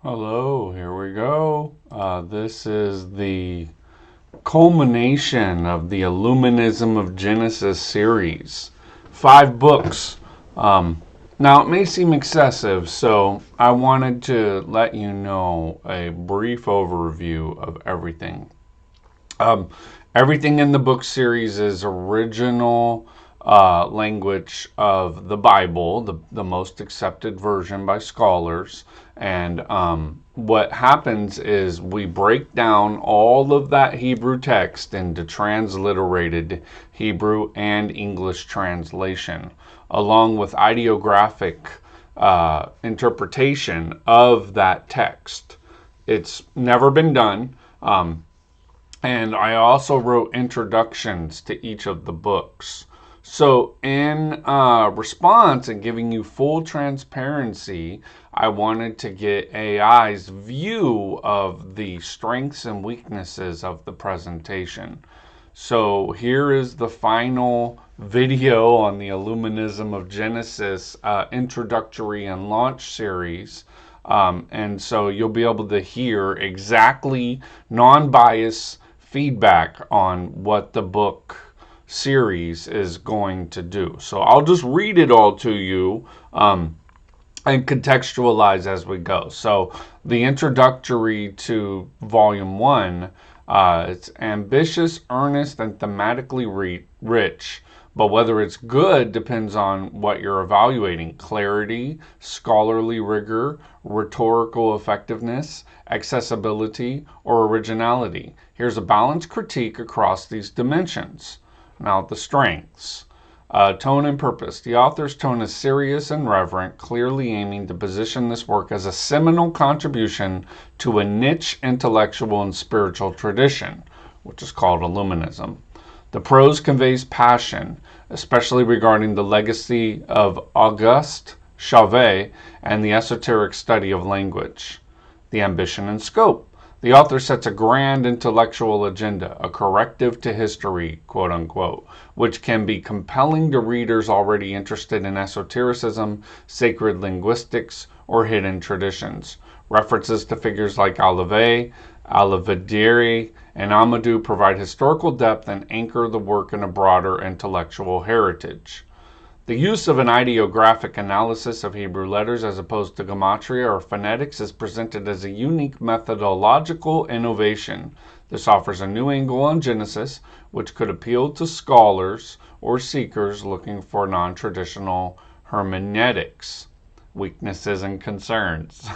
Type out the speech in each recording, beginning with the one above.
Hello, here we go. This is the culmination of the Illuminism of Genesis series. 5 books. Now, it may seem excessive, so I wanted to let you know a brief overview of everything. Um, Everything in the book series is original language of the Bible, the most accepted version by scholars. And what happens is we break down all of that Hebrew text into transliterated Hebrew and English translation, along with ideographic interpretation of that text. It's never been done. And I also wrote introductions to each of the books. So, in response and giving you full transparency, I wanted to get AI's view of the strengths and weaknesses of the presentation. So, here is the final video on the Illuminism of Genesis introductory and launch series. And so you'll be able to hear exactly non-biased feedback on what the book series is going to do. So I'll just read it all to you and contextualize as we go. So the introductory to Volume 1, it's ambitious, earnest, and thematically rich. But whether it's good depends on what you're evaluating: clarity, scholarly rigor, rhetorical effectiveness, accessibility, or originality. Here's a balanced critique across these dimensions. Now, the strengths. Tone and purpose. The author's tone is serious and reverent, clearly aiming to position this work as a seminal contribution to a niche intellectual and spiritual tradition, which is called Illuminism. The prose conveys passion, especially regarding the legacy of Auguste Chauvet and the esoteric study of language. The ambition and scope. The author sets a grand intellectual agenda, a corrective to history, quote unquote, which can be compelling to readers already interested in esotericism, sacred linguistics, or hidden traditions. References to figures like Olivet, Olivieri, and Amadou provide historical depth and anchor the work in a broader intellectual heritage. The use of an ideographic analysis of Hebrew letters as opposed to gematria or phonetics is presented as a unique methodological innovation. This offers a new angle on Genesis, which could appeal to scholars or seekers looking for non-traditional hermeneutics. Weaknesses and concerns.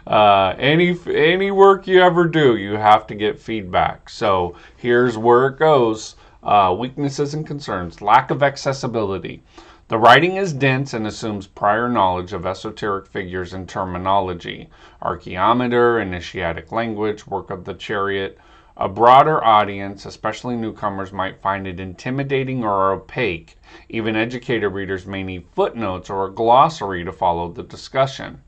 Any work you ever do, you have to get feedback. So here's where it goes. Weaknesses and concerns. Lack of accessibility. The writing is dense and assumes prior knowledge of esoteric figures and terminology. Archaeometer, initiatic language, work of the chariot. A broader audience, especially newcomers, might find it intimidating or opaque. Even educated readers may need footnotes or a glossary to follow the discussion.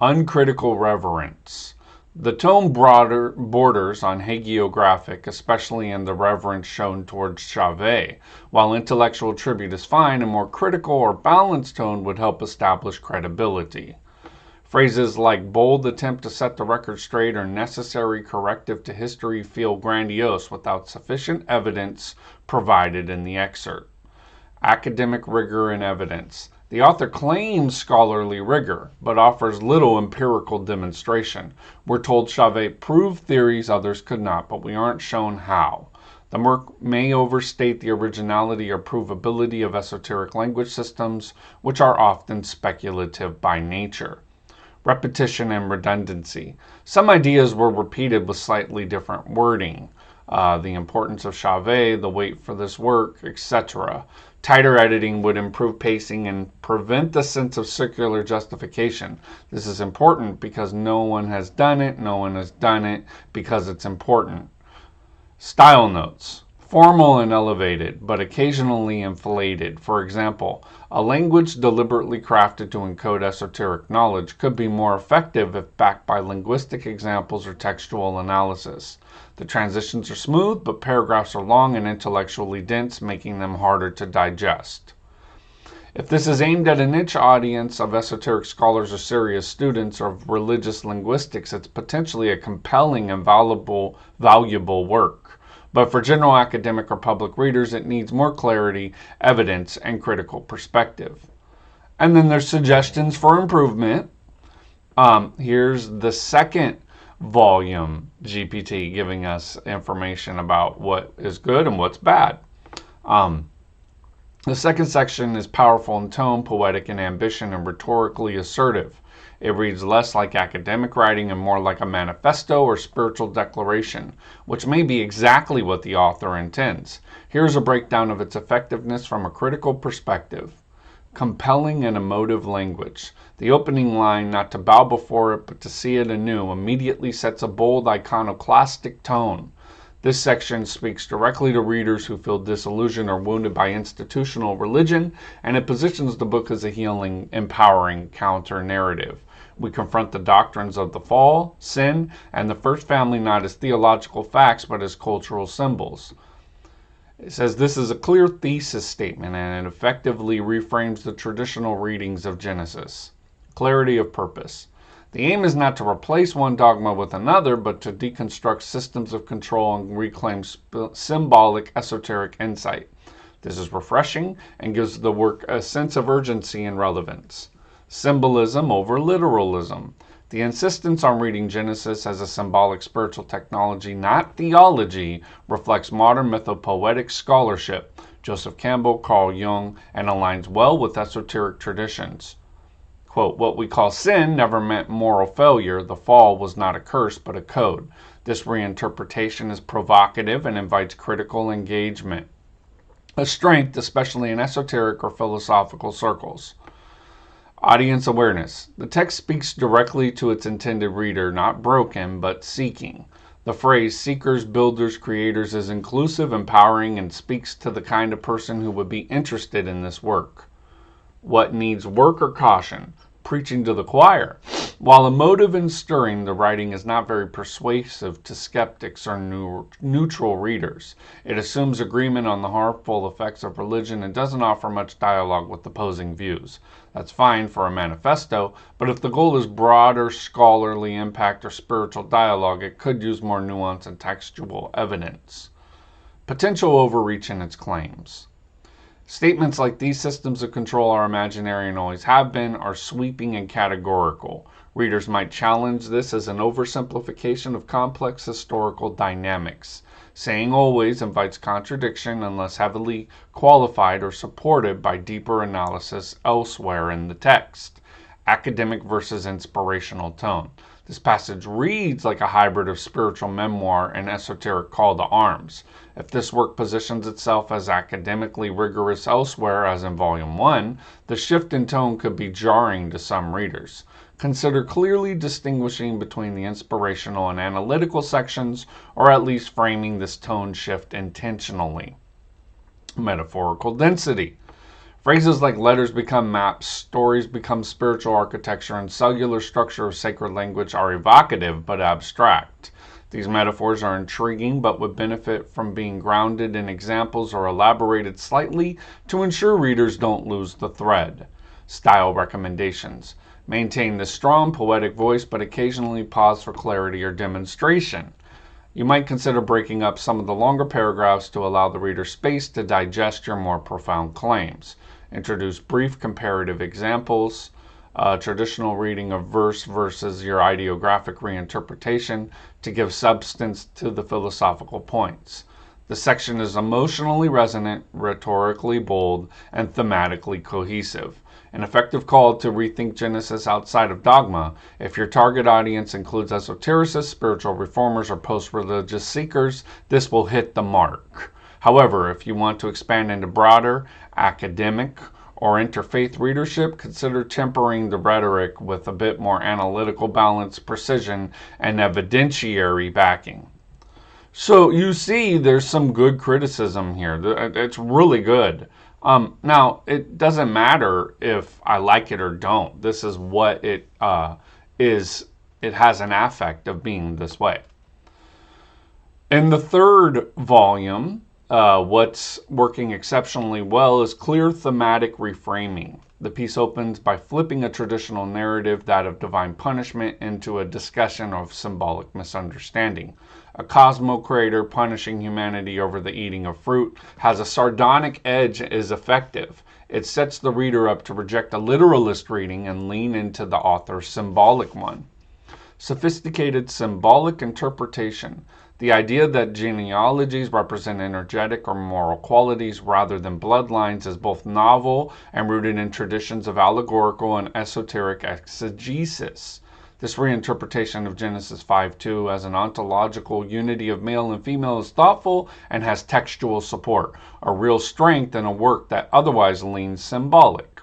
Uncritical reverence. The tome borders on hagiographic, especially in the reverence shown towards Chauvet. While intellectual tribute is fine, a more critical or balanced tone would help establish credibility. Phrases like bold attempt to set the record straight or necessary corrective to history feel grandiose without sufficient evidence provided in the excerpt. Academic rigor and evidence. The author claims scholarly rigor, but offers little empirical demonstration. We're told Chauvet proved theories others could not, but we aren't shown how. The work may overstate the originality or provability of esoteric language systems, which are often speculative by nature. Repetition and redundancy. Some ideas were repeated with slightly different wording. The importance of Chauvet, the weight for this work, etc. Tighter editing would improve pacing and prevent the sense of circular justification. This is important because no one has done it because it's important. Style notes. Formal and elevated, but occasionally inflated. For example, a language deliberately crafted to encode esoteric knowledge could be more effective if backed by linguistic examples or textual analysis. The transitions are smooth, but paragraphs are long and intellectually dense, making them harder to digest. If this is aimed at a niche audience of esoteric scholars or serious students of religious linguistics, it's potentially a compelling and valuable work. But for general academic or public readers, it needs more clarity, evidence, and critical perspective. And then there's suggestions for improvement. Here's the second volume GPT giving us information about what is good and what's bad. The second section is powerful in tone, poetic in ambition, and rhetorically assertive. It reads less like academic writing and more like a manifesto or spiritual declaration, which may be exactly what the author intends. Here's a breakdown of its effectiveness from a critical perspective. Compelling and emotive language. The opening line, not to bow before it but to see it anew, immediately sets a bold iconoclastic tone. This section speaks directly to readers who feel disillusioned or wounded by institutional religion, and it positions the book as a healing, empowering counter-narrative. We confront the doctrines of the fall, sin, and the first family not as theological facts but as cultural symbols. It says this is a clear thesis statement, and it effectively reframes the traditional readings of Genesis. Clarity of purpose. The aim is not to replace one dogma with another, but to deconstruct systems of control and reclaim symbolic, esoteric insight. This is refreshing and gives the work a sense of urgency and relevance. Symbolism over literalism. The insistence on reading Genesis as a symbolic spiritual technology, not theology, reflects modern mythopoetic scholarship, Joseph Campbell, Carl Jung, and aligns well with esoteric traditions. Quote, what we call sin never meant moral failure. The fall was not a curse, but a code. This reinterpretation is provocative and invites critical engagement, a strength especially in esoteric or philosophical circles. Audience awareness. The text speaks directly to its intended reader, not broken, but seeking. The phrase seekers, builders, creators is inclusive, empowering, and speaks to the kind of person who would be interested in this work. What needs work or caution? Preaching to the choir. While emotive and stirring, the writing is not very persuasive to skeptics or neutral readers. It assumes agreement on the harmful effects of religion and doesn't offer much dialogue with opposing views. That's fine for a manifesto, but if the goal is broader scholarly impact or spiritual dialogue, it could use more nuance and textual evidence. Potential overreach in its claims. Statements like these systems of control are imaginary and always have been are sweeping and categorical. Readers might challenge this as an oversimplification of complex historical dynamics. Saying always invites contradiction unless heavily qualified or supported by deeper analysis elsewhere in the text. Academic versus inspirational tone. This passage reads like a hybrid of spiritual memoir and esoteric call to arms. If this work positions itself as academically rigorous elsewhere, as in Volume 1, the shift in tone could be jarring to some readers. Consider clearly distinguishing between the inspirational and analytical sections, or at least framing this tone shift intentionally. Metaphorical density. Phrases like letters become maps, stories become spiritual architecture, and cellular structure of sacred language are evocative but abstract. These metaphors are intriguing but would benefit from being grounded in examples or elaborated slightly to ensure readers don't lose the thread. Style recommendations. Maintain the strong poetic voice but occasionally pause for clarity or demonstration. You might consider breaking up some of the longer paragraphs to allow the reader space to digest your more profound claims. Introduce brief comparative examples, traditional reading of verse versus your ideographic reinterpretation to give substance to the philosophical points. The section is emotionally resonant, rhetorically bold, and thematically cohesive. An effective call to rethink Genesis outside of dogma. If your target audience includes esotericists, spiritual reformers, or post-religious seekers, this will hit the mark. However, if you want to expand into broader, academic, or interfaith readership, consider tempering the rhetoric with a bit more analytical balance, precision, and evidentiary backing. So you see there's some good criticism here. It's really good. Now, it doesn't matter if I like it or don't. This is what it is. It has an affect of being this way. In the third volume, What's working exceptionally well is clear thematic reframing. The piece opens by flipping a traditional narrative, that of divine punishment, into a discussion of symbolic misunderstanding. A cosmo-creator punishing humanity over the eating of fruit has a sardonic edge is effective. It sets the reader up to reject a literalist reading and lean into the author's symbolic one. Sophisticated symbolic interpretation. The idea that genealogies represent energetic or moral qualities rather than bloodlines is both novel and rooted in traditions of allegorical and esoteric exegesis. This reinterpretation of Genesis 5:2 as an ontological unity of male and female is thoughtful and has textual support, a real strength in a work that otherwise leans symbolic.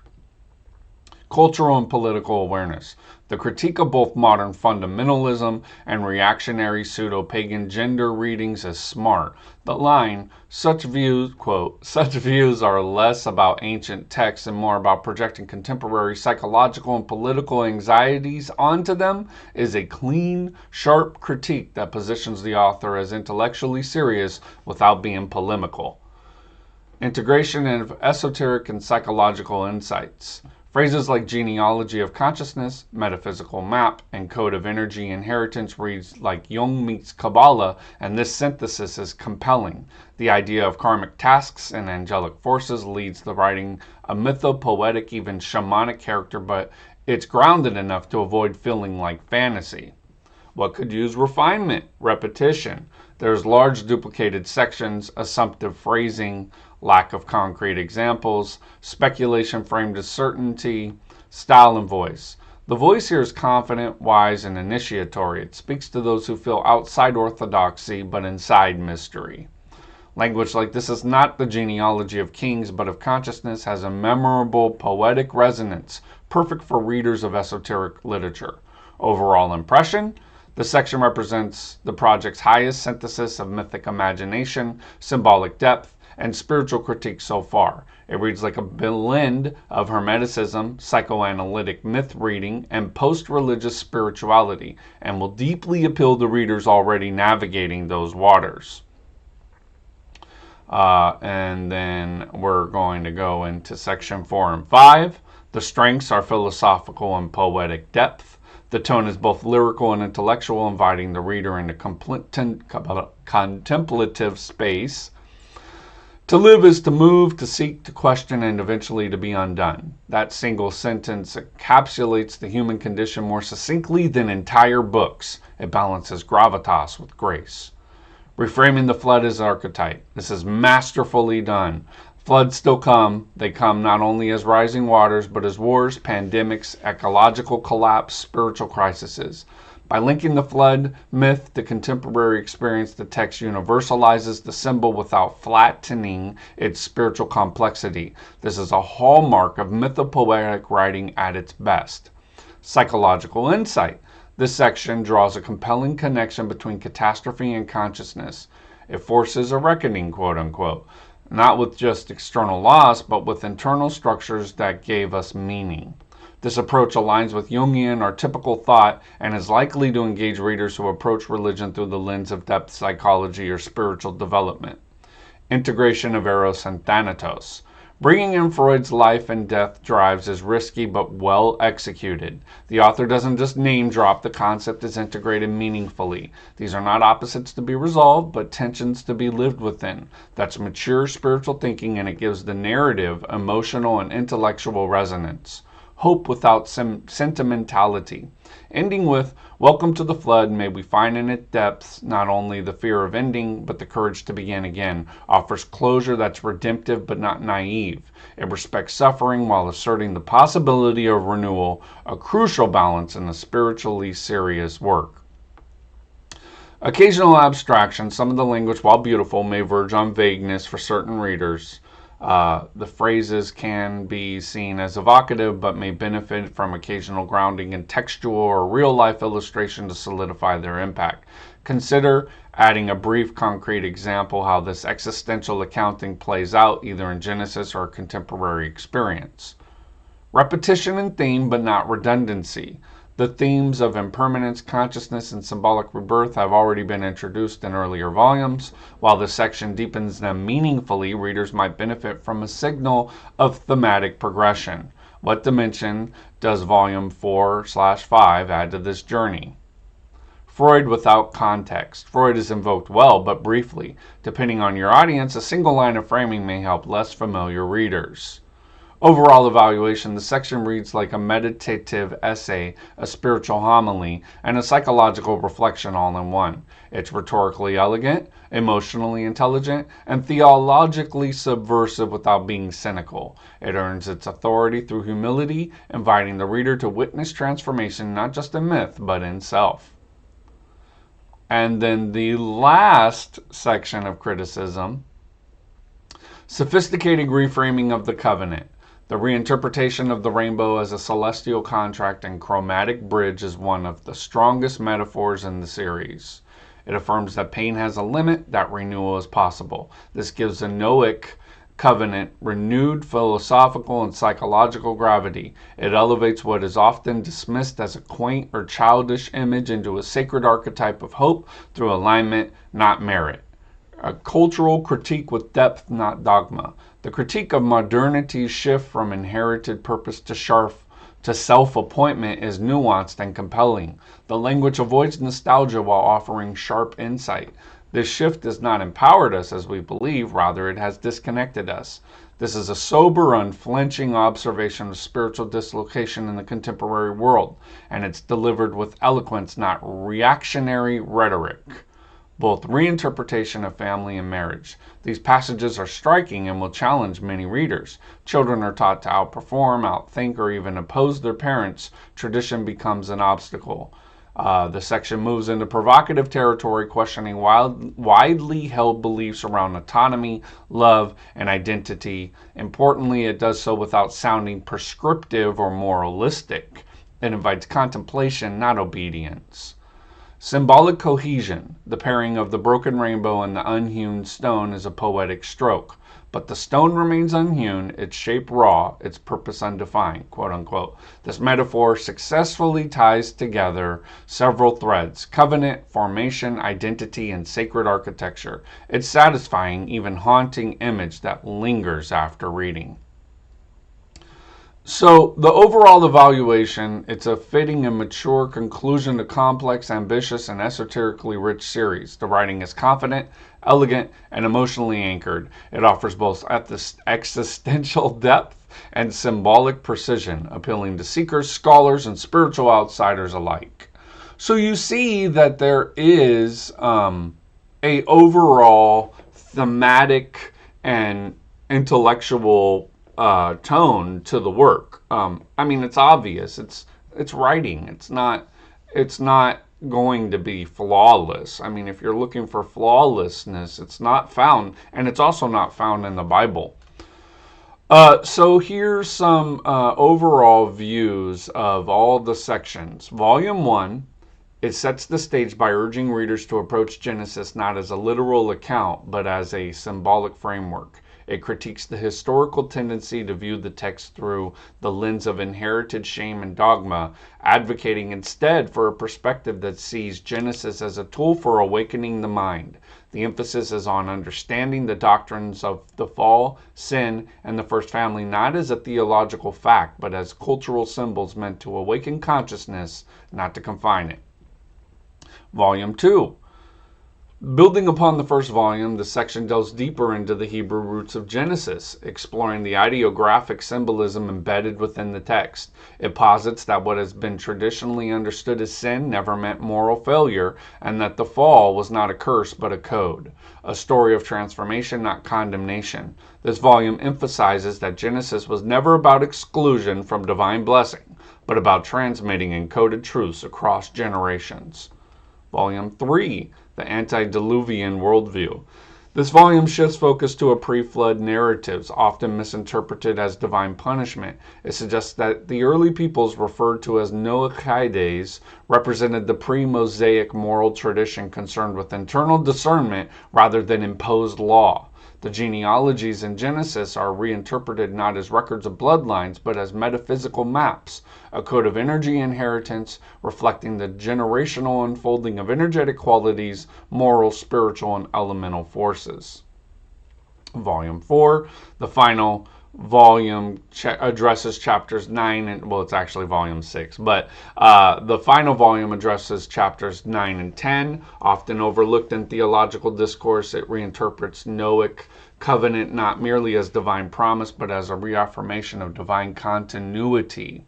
Cultural and political awareness. The critique of both modern fundamentalism and reactionary pseudo-pagan gender readings is smart. The line, such views, quote, such views are less about ancient texts and more about projecting contemporary psychological and political anxieties onto them, is a clean, sharp critique that positions the author as intellectually serious without being polemical. Integration of esoteric and psychological insights. Phrases like genealogy of consciousness, metaphysical map, and code of energy inheritance reads like Jung meets Kabbalah, and this synthesis is compelling. The idea of karmic tasks and angelic forces leads the writing a mythopoetic, even shamanic character, but it's grounded enough to avoid feeling like fantasy. What could use refinement? Repetition. There's large duplicated sections, assumptive phrasing, lack of concrete examples, speculation framed as certainty, style and voice. The voice here is confident, wise, and initiatory. It speaks to those who feel outside orthodoxy but inside mystery. Language like this is not the genealogy of kings but of consciousness has a memorable poetic resonance, perfect for readers of esoteric literature. Overall impression? The section represents the project's highest synthesis of mythic imagination, symbolic depth, and spiritual critique so far. It reads like a blend of Hermeticism, psychoanalytic myth reading, and post-religious spirituality, and will deeply appeal to readers already navigating those waters. And then we're going to go into section 4 and 5. The strengths are philosophical and poetic depth. The tone is both lyrical and intellectual, inviting the reader into contemplative space. To live is to move, to seek, to question, and eventually to be undone. That single sentence encapsulates the human condition more succinctly than entire books. It balances gravitas with grace. Reframing the flood as archetype. This is masterfully done. Floods still come. They come not only as rising waters, but as wars, pandemics, ecological collapse, spiritual crises. By linking the flood myth to contemporary experience, the text universalizes the symbol without flattening its spiritual complexity. This is a hallmark of mythopoetic writing at its best. Psychological insight. This section draws a compelling connection between catastrophe and consciousness. It forces a reckoning, quote unquote, not with just external loss, but with internal structures that gave us meaning. This approach aligns with Jungian or typical thought and is likely to engage readers who approach religion through the lens of depth psychology or spiritual development. Integration of Eros and Thanatos. Bringing in Freud's life and death drives is risky but well executed. The author doesn't just name drop, the concept is integrated meaningfully. These are not opposites to be resolved, but tensions to be lived within. That's mature spiritual thinking, and it gives the narrative emotional and intellectual resonance. Hope without sentimentality. Ending with, welcome to the flood, may we find in its depths not only the fear of ending, but the courage to begin again, offers closure that's redemptive but not naive. It respects suffering while asserting the possibility of renewal, a crucial balance in a spiritually serious work. Occasional abstraction. Some of the language, while beautiful, may verge on vagueness for certain readers. The phrases can be seen as evocative, but may benefit from occasional grounding in textual or real-life illustration to solidify their impact. Consider adding a brief, concrete example how this existential accounting plays out either in Genesis or contemporary experience. Repetition in theme, but not redundancy. The themes of impermanence, consciousness, and symbolic rebirth have already been introduced in earlier volumes. While this section deepens them meaningfully, readers might benefit from a signal of thematic progression. What dimension does volume 4/5 add to this journey? Freud without context. Freud is invoked well, but briefly. Depending on your audience, a single line of framing may help less familiar readers. Overall evaluation, the section reads like a meditative essay, a spiritual homily, and a psychological reflection all in one. It's rhetorically elegant, emotionally intelligent, and theologically subversive without being cynical. It earns its authority through humility, inviting the reader to witness transformation not just in myth, but in self. And then the last section of criticism, sophisticated reframing of the covenant. The reinterpretation of the rainbow as a celestial contract and chromatic bridge is one of the strongest metaphors in the series. It affirms that pain has a limit, that renewal is possible. This gives the Noahic covenant renewed philosophical and psychological gravity. It elevates what is often dismissed as a quaint or childish image into a sacred archetype of hope through alignment, not merit. A cultural critique with depth, not dogma. The critique of modernity's shift from inherited purpose to self-appointment is nuanced and compelling. The language avoids nostalgia while offering sharp insight. This shift has not empowered us as we believe, rather it has disconnected us. This is a sober, unflinching observation of spiritual dislocation in the contemporary world, and it's delivered with eloquence, not reactionary rhetoric. Both reinterpretation of family and marriage. These passages are striking and will challenge many readers. Children are taught to outperform, outthink, or even oppose their parents. Tradition becomes an obstacle. The section moves into provocative territory, questioning widely held beliefs around autonomy, love, and identity. Importantly, it does so without sounding prescriptive or moralistic. It invites contemplation, not obedience. Symbolic cohesion. The pairing of the broken rainbow and the unhewn stone is a poetic stroke. But the stone remains unhewn, its shape raw, its purpose undefined, quote unquote. This metaphor successfully ties together several threads: covenant, formation, identity, and sacred architecture. It's satisfying, even haunting image that lingers after reading. So the overall evaluation, it's a fitting and mature conclusion to complex, ambitious, and esoterically rich series. The writing is confident, elegant, and emotionally anchored. It offers both existential depth and symbolic precision, appealing to seekers, scholars, and spiritual outsiders alike. So you see that there is a overall thematic and intellectual tone to the work. I mean, it's obvious. It's writing. It's not going to be flawless. I mean, if you're looking for flawlessness, it's not found, and it's also not found in the Bible. So here's some overall views of all the sections. Volume 1, it sets the stage by urging readers to approach Genesis not as a literal account, but as a symbolic framework. It critiques the historical tendency to view the text through the lens of inherited shame and dogma, advocating instead for a perspective that sees Genesis as a tool for awakening the mind. The emphasis is on understanding the doctrines of the fall, sin, and the first family not as a theological fact, but as cultural symbols meant to awaken consciousness, not to confine it. Volume 2. Building upon the first volume, the section delves deeper into the Hebrew roots of Genesis, exploring the ideographic symbolism embedded within the text. It posits that what has been traditionally understood as sin never meant moral failure, and that the fall was not a curse but a code, a story of transformation, not condemnation. This volume emphasizes that Genesis was never about exclusion from divine blessing, but about transmitting encoded truths across generations. Volume 3. The Antediluvian Worldview. This volume shifts focus to a pre-flood narratives, often misinterpreted as divine punishment. It suggests that the early peoples referred to as Noachides represented the pre-Mosaic moral tradition concerned with internal discernment rather than imposed law. The genealogies in Genesis are reinterpreted not as records of bloodlines, but as metaphysical maps, a code of energy inheritance reflecting the generational unfolding of energetic qualities, moral, spiritual, and elemental forces. Volume 4, the final volume, addresses chapters 9 and, well, it's actually volume 6, but the final volume addresses chapters 9 and 10. Often overlooked in theological discourse, it reinterprets Noahic covenant not merely as divine promise, but as a reaffirmation of divine continuity,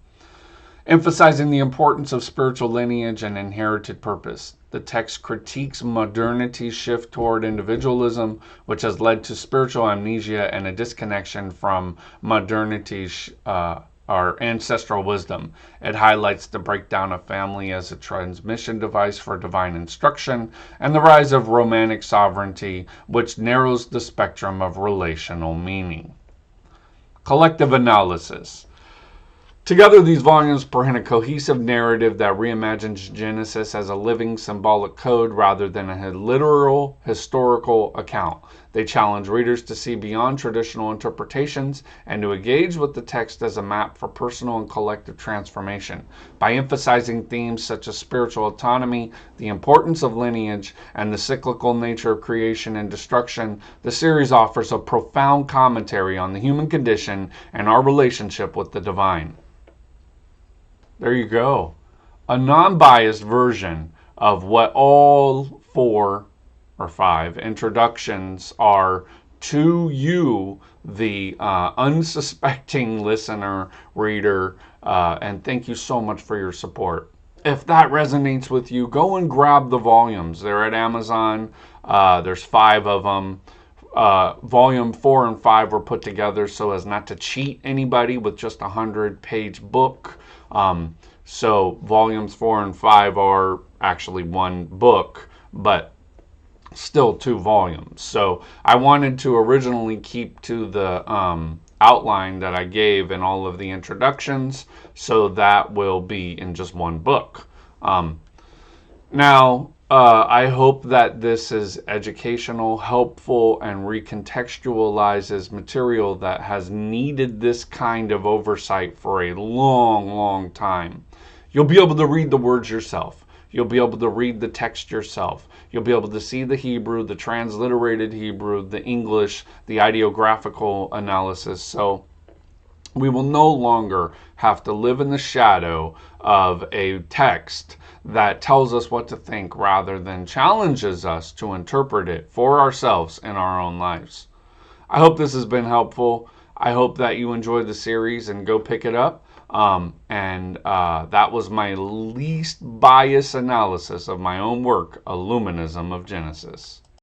emphasizing the importance of spiritual lineage and inherited purpose. The text critiques modernity's shift toward individualism, which has led to spiritual amnesia and a disconnection from modernity's our ancestral wisdom. It highlights the breakdown of family as a transmission device for divine instruction and the rise of romantic sovereignty, which narrows the spectrum of relational meaning. Collective analysis. Together, these volumes present a cohesive narrative that reimagines Genesis as a living symbolic code rather than a literal historical account. They challenge readers to see beyond traditional interpretations and to engage with the text as a map for personal and collective transformation. By emphasizing themes such as spiritual autonomy, the importance of lineage, and the cyclical nature of creation and destruction, the series offers a profound commentary on the human condition and our relationship with the divine. There you go. A non-biased version of what all 4 or 5 introductions are to you, the unsuspecting listener, reader, and thank you so much for your support. If that resonates with you, go and grab the volumes. They're at Amazon. There's 5 of them. Volume 4 and 5 were put together so as not to cheat anybody with just a 100-page book. So volumes 4 and 5 are actually one book, but still 2 volumes. So I wanted to originally keep to the outline that I gave in all of the introductions, so that will be in just one book. Now, I hope that this is educational, helpful, and recontextualizes material that has needed this kind of oversight for a long, long time. You'll be able to read the words yourself. You'll be able to read the text yourself. You'll be able to see the Hebrew, the transliterated Hebrew, the English, the ideographical analysis. So we will no longer have to live in the shadow of a text that tells us what to think rather than challenges us to interpret it for ourselves in our own lives. I hope this has been helpful. I hope that you enjoyed the series and go pick it up. That was my least biased analysis of my own work, Illuminism of Genesis.